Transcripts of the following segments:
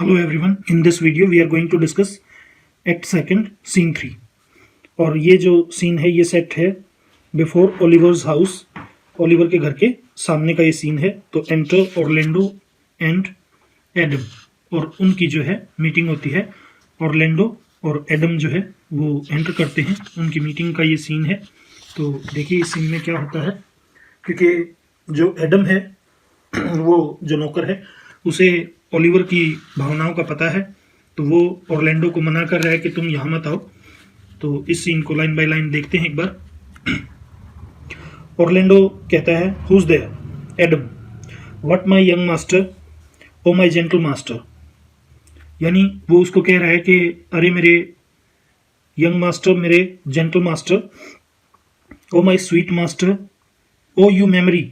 Hello everyone. In this video we are going to discuss Act Second, Scene 3. और ये जो scene है ये सेट है बिफोर ओलिवर्स हाउस, ओलिवर के घर के सामने का ये सीन है। तो एंटर ऑरलैंडो एंड एडम, और उनकी जो है मीटिंग होती है। ऑरलैंडो और एडम जो है वो एंटर करते हैं, उनकी मीटिंग का ये सीन है। तो देखिए इस सीन में क्या होता है, क्योंकि जो एडम है वो जो नौकर है उसे ओलिवर की भावनाओं का पता है, तो वो ऑरलैंडो को मना कर रहा है कि तुम यहाँ मत आओ। तो इस सीन को लाइन बाय लाइन देखते हैं एक बार। ऑरलैंडो कहता है, who's there Adam, what my young master, O my gentle master. यानी वो उसको कह रहा है कि अरे मेरे यंग मास्टर, मेरे gentle master, O my sweet master, O you memory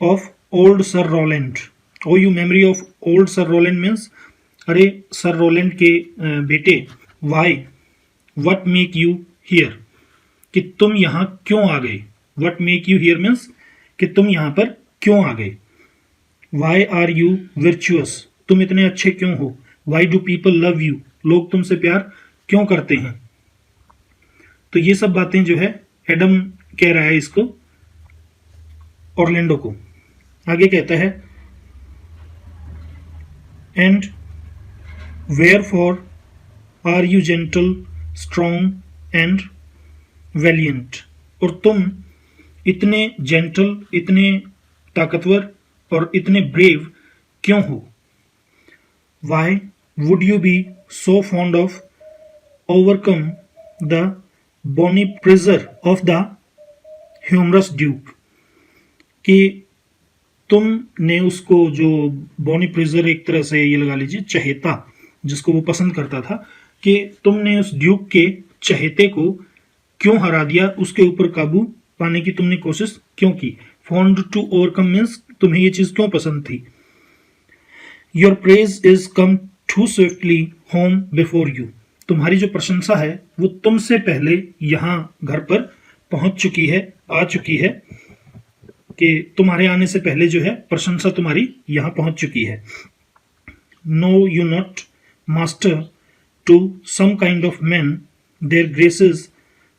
of old sir Rowland. O you memory of old sir Rowland means अरे सर रोलैंड के बेटे, why what make you here, कि तुम यहाँ क्यों आ गए। What make you here means कि तुम यहाँ पर क्यों आ गए। वाई आर यू वर्चुअस, तुम इतने अच्छे क्यों हो। Why do people love you, लोग तुमसे प्यार क्यों करते हैं। तो ये सब बातें जो है एडम कह रहा है इसको, ऑरलैंडो को। आगे कहता है, and wherefore are you gentle, strong and valiant, और तुम इतने जेंटल, इतने ताकतवर और इतने ब्रेव क्यों हो। Why would you be so fond of overcome the bonny prizer of the humorous duke, कि तुमने उसको, जो बॉनी प्रिजर एक तरह से ये लगा लीजिए चहेता, जिसको वो पसंद करता था, कि तुमने उस ड्यूक के चहेते को क्यों हरा दिया, उसके ऊपर काबू पाने की तुमने कोशिश क्यों की। फॉन्ड टू ओवरकम मीन्स तुम्हें ये चीज क्यों पसंद थी। Your praise is come too swiftly home before you, तुम्हारी जो प्रशंसा है वो तुमसे पहले यहाँ घर पर पहुंच चुकी है, आ चुकी है, कि तुम्हारे आने से पहले जो है प्रशंसा तुम्हारी यहाँ पहुंच चुकी है। Know you not master to some kind of man, their graces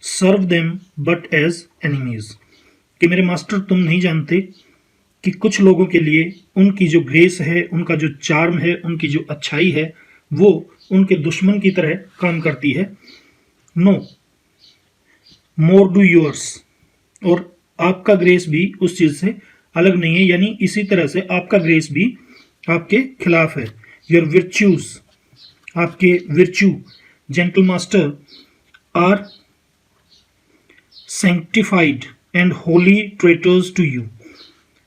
serve them but as enemies, कि मेरे मास्टर तुम नहीं जानते कि कुछ लोगों के लिए उनकी जो ग्रेस है, उनका जो चार्म है, उनकी जो अच्छाई है, वो उनके दुश्मन की तरह काम करती है। नो मोर डू योर्स, और आपका ग्रेस भी उस चीज से अलग नहीं है, यानी इसी तरह से आपका ग्रेस भी आपके खिलाफ है। योर विर्च्यूज, आपके virtue gentle master, are sanctified and holy traitors to you,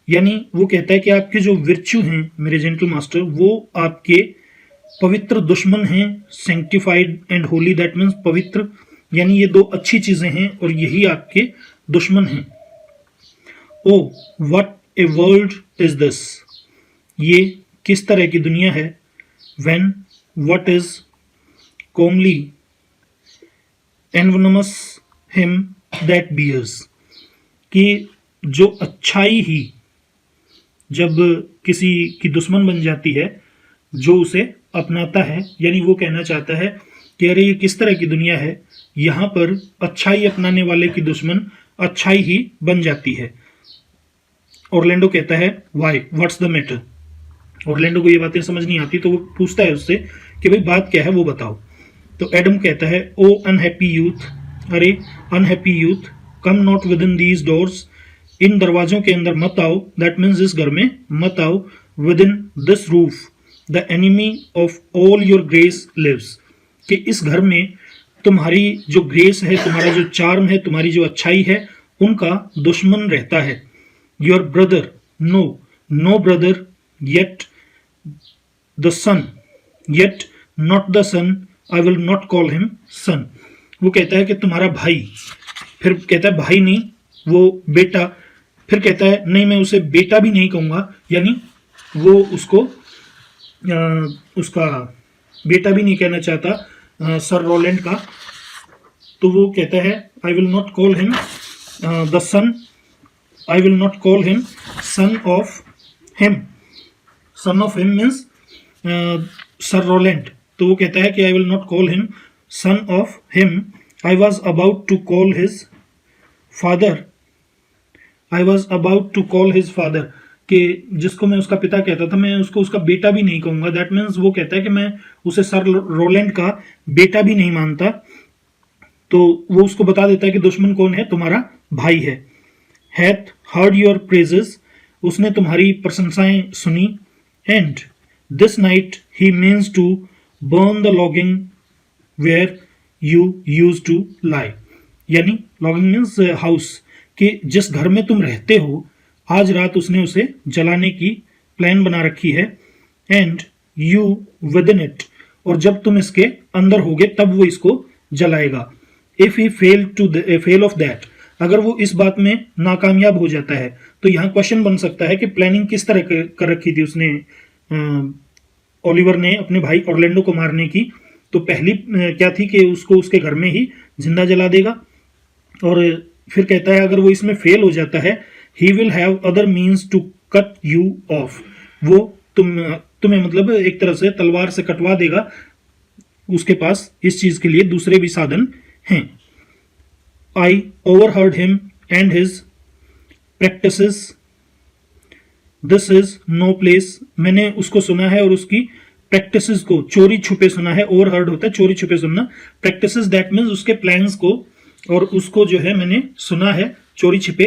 यानी वो कहता है कि आपके जो विर्च्यू हैं मेरे जेंटल मास्टर, वो आपके पवित्र दुश्मन हैं। Sanctified and Holi, that means पवित्र, यानी ये दो अच्छी चीजें हैं और यही आपके दुश्मन हैं। O what a world is this, ये किस तरह की दुनिया है। When what is comely envenoms him that bears, कि जो अच्छाई ही जब किसी की दुश्मन बन जाती है, जो उसे अपनाता है, यानी वो कहना चाहता है कि अरे ये किस तरह की दुनिया है, यहाँ पर अच्छाई अपनाने वाले की दुश्मन अच्छाई ही बन जाती है। ऑरलैंडो कहता है, why what's the matter. Orlando को ये बातें समझ नहीं आती, तो वो पूछता है उससे कि भाई बात क्या है वो बताओ। तो एडम कहता है, ओ अनहैप्पी यूथ, अरे unhappy youth, come not within these doors, इन दरवाजों के अंदर मत आओ, दैट मीन्स इस घर में मत आओ। Within this roof the enemy of all your grace lives, कि इस घर में तुम्हारी जो ग्रेस है, तुम्हारा जो चार्म है, तुम्हारी जो अच्छाई है, उनका दुश्मन रहता है। Your brother, no brother, yet the son, yet not the son, I will not call him son. वो कहता है कि तुम्हारा भाई, फिर कहता है भाई नहीं, वो बेटा, फिर कहता है नहीं मैं उसे बेटा भी नहीं कहूंगा, यानी वो उसको उसका बेटा भी नहीं कहना चाहता सर रोलैंड का। तो वो कहता है, I will not call him the son, I will not call him son of him. Son of him means sir Rowland, तो वो कहता है कि I will not call him son of him, I was about to call his father, I was about to call his father, कि जिसको मैं उसका पिता कहता था मैं उसको उसका बेटा भी नहीं कहूंगा। दैट मीन्स वो कहता है कि मैं उसे सर रोलैंड का बेटा भी नहीं मानता। तो वो उसको बता देता है कि दुश्मन कौन है, तुम्हारा भाई है। हैथ हर्ड योर प्रेजेस, उसने तुम्हारी प्रशंसाएं सुनी। And this night he means to burn the lodging where you use to lie, यानी लॉगिंग मीन्स हाउस, कि जिस घर में तुम रहते हो आज रात उसने उसे जलाने की प्लान बना रखी है। And you within it, और जब तुम इसके अंदर होगे तब वो इसको जलाएगा। If he fail of that, अगर वो इस बात में नाकामयाब हो जाता है, तो यहाँ क्वेश्चन बन सकता है कि प्लानिंग किस तरह कर रखी थी उसने, ओलिवर ने अपने भाई ऑरलैंडो को मारने की। तो पहली क्या थी कि उसको उसके घर में ही जिंदा जला देगा, और फिर कहता है अगर वो इसमें फेल हो जाता है, he will have other means to cut you off, वो तुम्हें मतलब एक तरह से तलवार से कटवा देगा, उसके पास इस चीज के लिए दूसरे भी साधन हैं। I overheard him and his practices, this is no place, मैंने उसको सुना है और उसकी प्रैक्टिसेस को चोरी छुपे सुना है। ओवरहर्ड होता है चोरी छुपे सुनना, प्रैक्टिसेस दैट मीन्स उसके प्लान्स को और उसको जो है मैंने सुना है चोरी छिपे।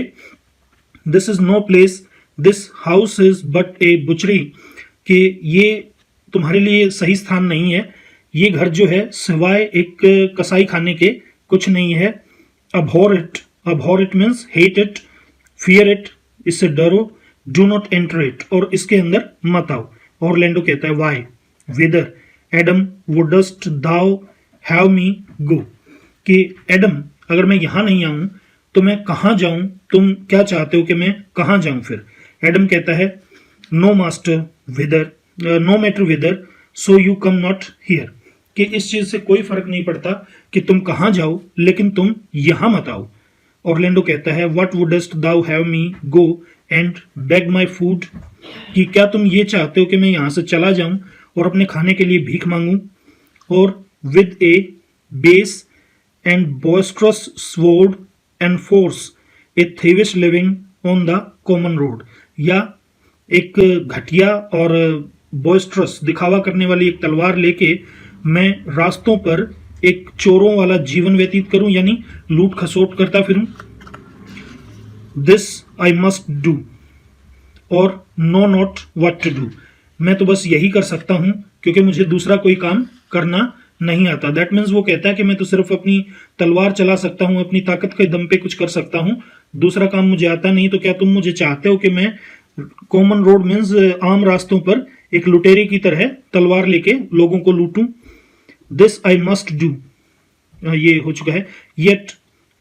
This is no place, this house is but a butchery, कि ये तुम्हारे लिए सही स्थान नहीं है, ये घर जो है सिवाय एक कसाई खाने के कुछ नहीं है। abhor it means hate it, fear it, इससे डरो, डू नॉट एंटर इट, और इसके अंदर मत आओ। ऑरलैंडो कहता है why, whether Adam wouldst thou have me go, कि एडम अगर मैं यहां नहीं आऊं तो मैं कहां जाऊं, तुम क्या चाहते हो कि मैं कहां जाऊं। फिर एडम कहता है no master whither, no matter whither, so you come not here, कि इस चीज से कोई फर्क नहीं पड़ता कि तुम कहां जाओ लेकिन तुम यहां मत आओ। ऑरलैंडो कहता है what wouldst thou have me go and beg my food, कि क्या तुम ये चाहते हो कि मैं यहां से चला जाऊं और अपने खाने के लिए भीख मांगूं। और with A base and boisterous sword and force a thievish living on the common road, या एक घटिया और boisterous दिखावा करने वाली एक तलवार लेके मैं रास्तों पर एक चोरों वाला जीवन व्यतीत करूं, यानी लूट खसोट करता फिरूं। This I must do or know not what to do, मैं तो बस यही कर सकता हूं क्योंकि मुझे दूसरा कोई काम करना नहीं आता। दैट मीन्स वो कहता है कि मैं तो सिर्फ अपनी तलवार चला सकता हूं, अपनी ताकत के दम पे कुछ कर सकता हूं, दूसरा काम मुझे आता नहीं। तो क्या तुम मुझे चाहते हो कि मैं कॉमन रोड मीन्स आम रास्तों पर एक लुटेरे की तरह तलवार लेके लोगों को लूटूं। दिस आई मस्ट डू, ये हो चुका है। Yet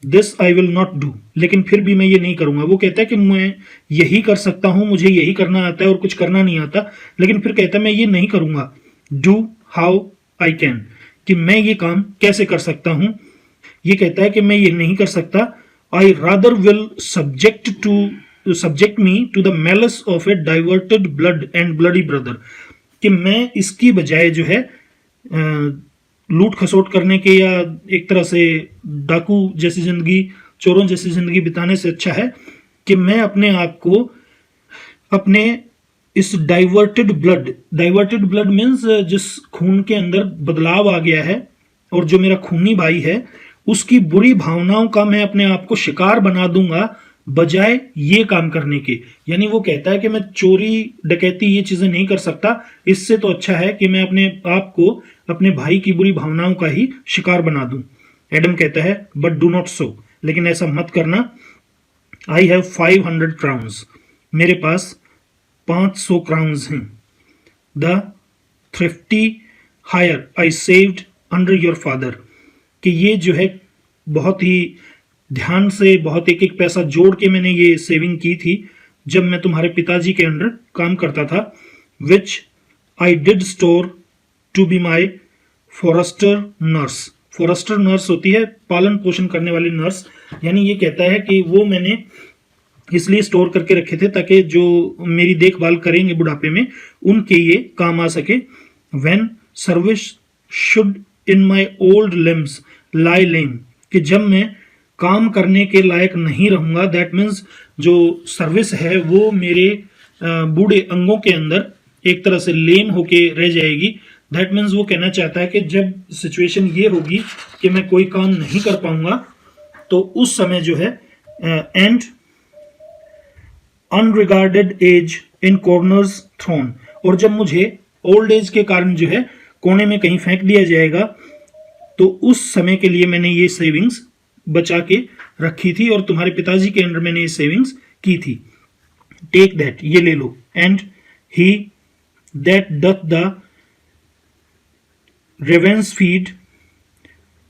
this I will not do, लेकिन फिर भी मैं ये नहीं करूंगा। वो कहता है कि मैं यही कर सकता हूं, मुझे यही करना आता है और कुछ करना नहीं आता, लेकिन फिर कहता है मैं ये नहीं करूंगा। डू हाउ आई कैन, कि मैं ये काम कैसे कर सकता हूं। ये कहता है कि मैं ये नहीं कर सकता। I rather will subject me to the malice of a diverted blood and bloody brother, कि मैं इसकी बजाय जो है लूट खसोट करने के या एक तरह से डाकू जैसी जिंदगी, चोरों जैसी जिंदगी बिताने से अच्छा है कि मैं अपने आप को अपने इस डाइवर्टेड ब्लड मीन्स जिस खून के अंदर बदलाव आ गया है और जो मेरा खूनी भाई है उसकी बुरी भावनाओं का मैं अपने आप को शिकार बना दूंगा बजाय ये काम करने के। यानी वो कहता है कि मैं चोरी डकैती ये चीजें नहीं कर सकता, इससे तो अच्छा है कि मैं अपने आप को अपने भाई की बुरी भावनाओं का ही शिकार बना दूं। एडम कहता है बट डू नॉट सो, लेकिन ऐसा मत करना। आई हैव 500 क्राउन्स, मेरे पास 500 क्राउन्स हैं। The thrifty hire I saved under your father, कि ये जो है बहुत ही ध्यान से बहुत एक एक पैसा जोड़ के मैंने ये सेविंग की थी जब मैं तुम्हारे पिताजी के अंडर काम करता था। Which I did store to be my forester nurse, forester nurse होती है पालन पोषण करने वाली नर्स, यानी ये कहता है कि वो मैंने इसलिए स्टोर करके रखे थे ताकि जो मेरी देखभाल करेंगे बुढ़ापे में उनके ये काम आ सके। When service should in my old limbs lie lame, कि जब मैं काम करने के लायक नहीं रहूँगा, दैट मीन्स जो सर्विस है वो मेरे बूढ़े अंगों के अंदर एक तरह से लेम होके रह जाएगी। दैट मीन्स वो कहना चाहता है कि जब सिचुएशन ये होगी कि मैं कोई काम नहीं कर पाऊंगा, तो उस समय जो है and unregarded age in corners thrown, और जब मुझे ओल्ड एज के कारण जो है कोने में कहीं फेंक दिया जाएगा, तो उस समय के लिए मैंने ये सेविंग्स बचा के रखी थी और तुम्हारे पिताजी के अंडर मैंने ये सेविंग्स की थी। टेक दैट, ये ले लो। And he that doth the ravens feed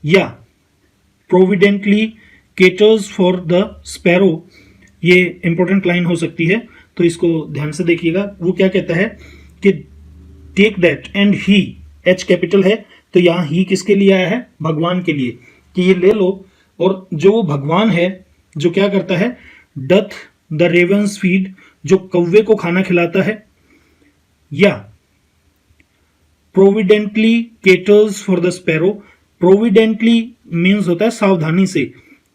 yea providently caters for the sparrow, ये इंपॉर्टेंट लाइन हो सकती है तो इसको ध्यान से देखिएगा। वो क्या कहता है कि take that and he, H capital है तो यहां ही किसके लिए आया है? भगवान के लिए, कि ये ले लो। और जो वो भगवान है जो क्या करता है? डथ द रेवंस फीड, जो कौवे को खाना खिलाता है, yea providently caters for the sparrow. Providently means होता है सावधानी से,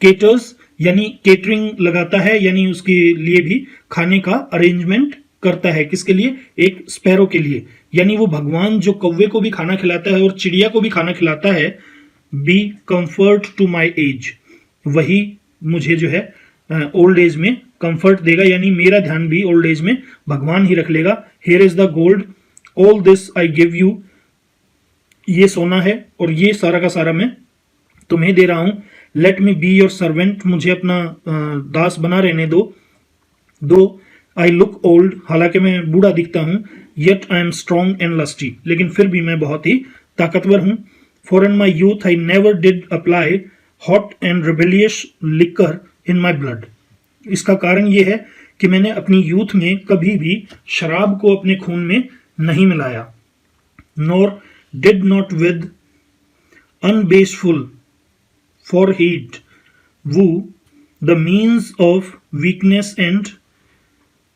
केटर्स यानी केटरिंग लगाता है, यानी उसके लिए भी खाने का अरेंजमेंट करता है। किसके लिए? एक स्पैरो के लिए। यानी वो भगवान जो कौवे को भी खाना खिलाता है और चिड़िया को भी खाना खिलाता है, be comfort to my age, वही मुझे जो है ओल्ड एज में कंफर्ट देगा, यानी मेरा ध्यान भी ओल्ड एज में भगवान ही रख लेगा। Here is the gold, all this I give you, ये सोना है और ये सारा का सारा मैं तुम्हें दे रहा हूं। Let me be your servant, मुझे अपना दास बना रहने दो। आई लुक ओल्ड, हालांकि मैं बूढ़ा दिखता हूं, yet I am strong and lusty, लेकिन फिर भी मैं बहुत ही ताकतवर हूं। For in my youth I never did apply hot and rebellious liquor in my blood. इसका कारण यह है कि मैंने अपनी यूथ में कभी भी शराब को अपने खून में नहीं मिलाया। Nor did not with unbashful forehead woo the means of weakness and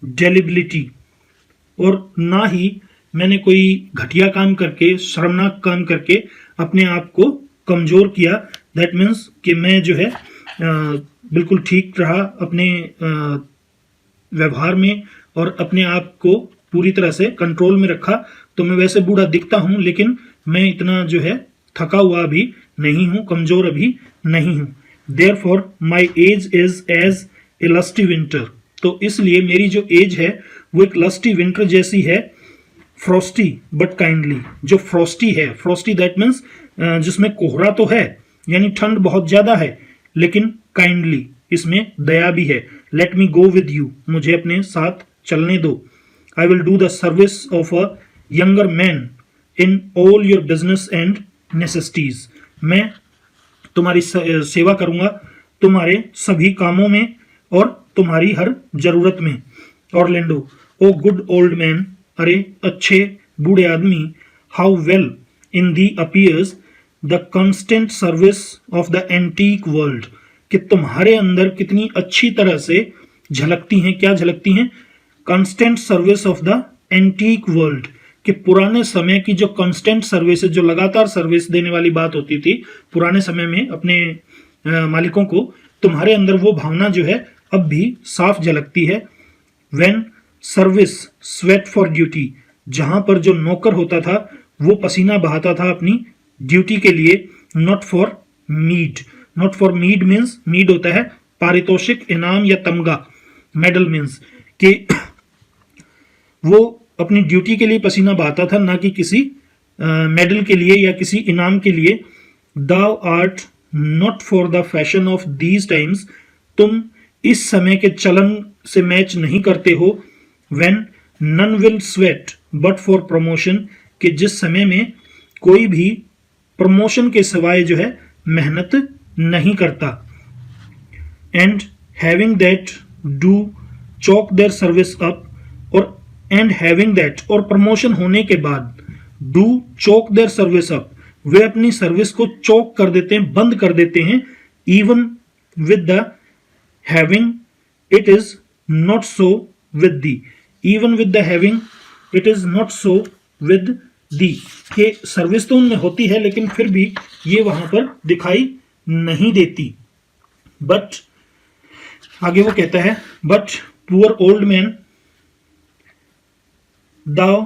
delibility, और ना ही मैंने कोई घटिया काम करके, शर्मनाक काम करके अपने आप को कमजोर किया। दैट मीन्स कि मैं जो है बिल्कुल ठीक रहा अपने व्यवहार में और अपने आप को पूरी तरह से कंट्रोल में रखा। तो मैं वैसे बूढ़ा दिखता हूं, लेकिन मैं इतना जो है थका हुआ भी नहीं हूं, कमजोर अभी नहीं हूं। Therefore my age is as a lusty winter, तो इसलिए मेरी जो एज है वो एक लस्टी विंटर जैसी है। फ्रॉस्टी बट काइंडली, जो फ्रॉस्टी है, फ्रॉस्टी दैट मीन्स जिसमें कोहरा तो है, यानी ठंड बहुत ज्यादा है, लेकिन काइंडली इसमें दया भी है। Let me go with you, मुझे अपने साथ चलने दो। I will do the service of a younger man in all your business and necessities, मैं तुम्हारी सेवा करूंगा तुम्हारे सभी कामों में और तुम्हारी हर जरूरत में। Orlando, O good old man, अरे अच्छे बूढ़े आदमी, how well in thee appears the constant service of the antique world, कि तुम्हारे अंदर कितनी अच्छी तरह से झलकती हैं। क्या झलकती हैं? Constant service of the antique world, कि पुराने समय की जो कांस्टेंट सर्विस, जो लगातार सर्विस देने वाली बात होती थी पुराने समय में अपने मालिकों को, तुम्हारे अंदर वो भावना जो है अब भी साफ झलकती है। When service sweat for duty, जहां पर जो नौकर होता था वो पसीना बहाता था अपनी ड्यूटी के लिए। Not for meed, not for meed means, meed होता है पारितोषिक, इनाम या तमगा। मेडल मीन्स कि वो अपनी ड्यूटी के लिए पसीना बहाता था, ना कि किसी मेडल के लिए या किसी इनाम के लिए। Thou art not for the fashion of these times, तुम इस समय के चलन से मैच नहीं करते हो। When none will sweat but for promotion, कि जिस समय में कोई भी प्रमोशन के सिवाय जो है मेहनत नहीं करता। And having that do choke their service up, और एंड हैविंग दैट, और प्रमोशन होने के बाद, do choke their service up, वे अपनी सर्विस को चोक कर देते हैं, बंद कर देते हैं। Even with the having it is not so with the, even with the having it is not so with the, कि सर्विस तो उनमें होती है लेकिन फिर भी ये वहां पर दिखाई नहीं देती। बट आगे वो कहता है, but poor old man thou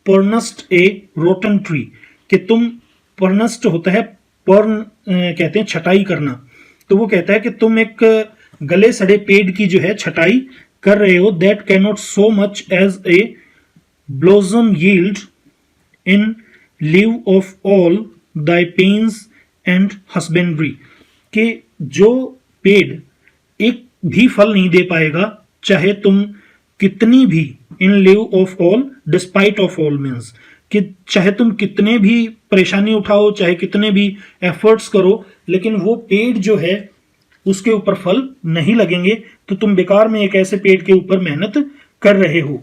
prunest a rotten tree, कि तुम, पर्नस्ट होता है पर्न कहते हैं छटाई करना, तो वो कहता है कि तुम एक गले सड़े पेड़ की जो है छटाई कर रहे हो। That can not so much as a blossom yield in live of all thy pains and husbandry, कि जो पेड़ एक भी फल नहीं दे पाएगा चाहे तुम कितनी भी, in live of all despite of all means, कि चाहे तुम कितने भी परेशानी उठाओ, चाहे कितने भी एफर्ट्स करो, लेकिन वो पेड़ जो है उसके ऊपर फल नहीं लगेंगे, तो तुम बेकार में एक ऐसे पेड़ के ऊपर मेहनत कर रहे हो।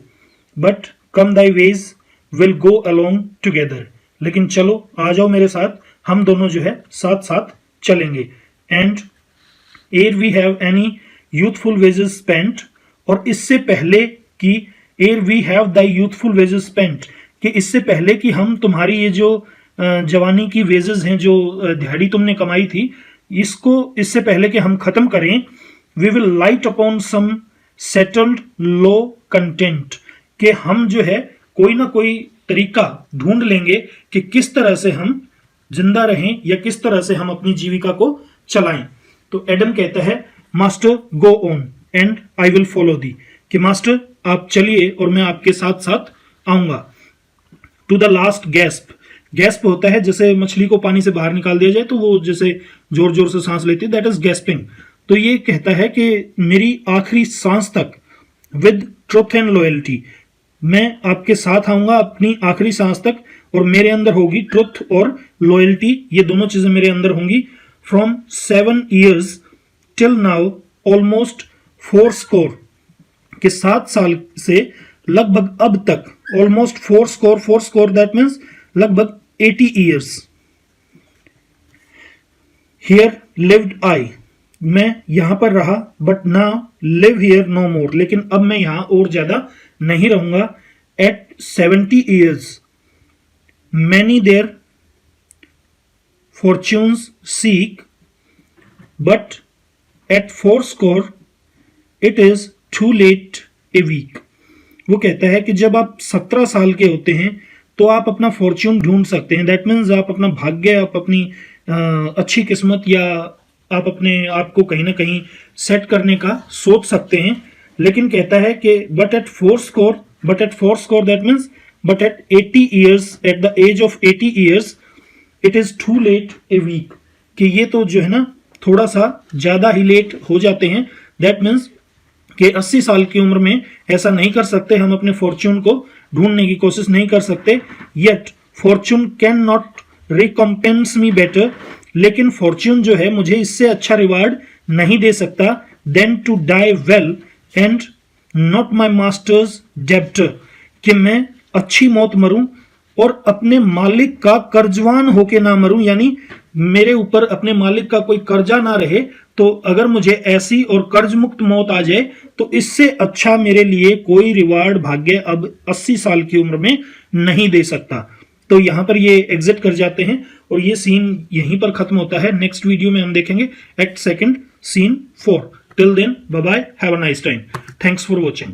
But come Dai veg will go along together, लेकिन चलो आ जाओ मेरे साथ, हम दोनों जो है साथ साथ चलेंगे। And ere we have any youthful wages spent, और इससे पहले कि ere we have the youthful wages spent, कि इससे पहले कि हम तुम्हारी ये जो जवानी की वेजेस हैं, जो दिहाड़ी तुमने कमाई थी, इसको इससे पहले कि हम खत्म करें, we will light upon some settled low content, कि हम जो है कोई ना कोई तरीका ढूंढ लेंगे कि किस तरह से हम जिंदा रहें या किस तरह से हम अपनी जीविका को चलाएं। तो एडम कहता है, master go on and I will follow the, कि मास्टर आप चलिए और मैं आपके साथ साथ आऊंगा। To the last gasp, gasp होता है जैसे मछली को पानी से बाहर निकाल दिया जाए तो वो जैसे जोर जोर से सांस लेती है, दैट इज गैस्पिंग। तो ये कहता है कि मेरी आखिरी सांस तक, विद ट्रुथ एंड लॉयल्टी, मैं आपके साथ आऊंगा अपनी आखिरी सांस तक, और मेरे अंदर होगी ट्रुथ और लॉयल्टी, ये दोनों चीजें मेरे अंदर होंगी। From 7 years till now almost 4 score, कि 7 साल से लगभग अब तक, ऑलमोस्ट 4 score दैट मीन्स लगभग 80 years। हियर लिव्ड आई, मैं यहां पर रहा, but now live here no more, लेकिन अब मैं यहां और ज्यादा नहीं रहूंगा। At 70 years many their fortunes seek, but at 4 score it is too late a week. वो कहता है कि जब आप 17 साल के होते हैं तो आप अपना फॉर्च्यून ढूंढ सकते हैं, दैट मीन्स आप अपना भाग्य, आप अपनी अच्छी किस्मत, या आप अपने आप को कहीं ना कहीं सेट करने का सोच सकते हैं। लेकिन कहता है कि but at 4 score that means, but at 80 years, at the age of 80 years it is too late a week, कि ये तो जो है ना थोड़ा सा ज्यादा ही लेट हो जाते हैं। दैट मीन्स कि 80 साल की उम्र में ऐसा नहीं कर सकते, हम अपने फॉर्च्यून को ढूंढने की कोशिश नहीं कर सकते। Yet fortune cannot recompense me better, लेकिन फॉर्च्यून जो है मुझे इससे अच्छा रिवार्ड नहीं दे सकता, then to die well and not my master's debtor, कि मैं अच्छी मौत मरूं और अपने मालिक का कर्जवान होके ना मरूं, यानी मेरे ऊपर अपने मालिक का कोई कर्जा ना रहे। तो अगर मुझे ऐसी और कर्ज मुक्त मौत आ जाए तो इससे अच्छा मेरे लिए कोई रिवार्ड भाग्य अब 80 साल की उम्र में नहीं दे सकता। तो यहां पर ये एग्जिट कर जाते हैं और ये सीन यहीं पर खत्म होता है। नेक्स्ट वीडियो में हम देखेंगे act second scene 4। Till then bye bye, have a nice time, thanks for watching.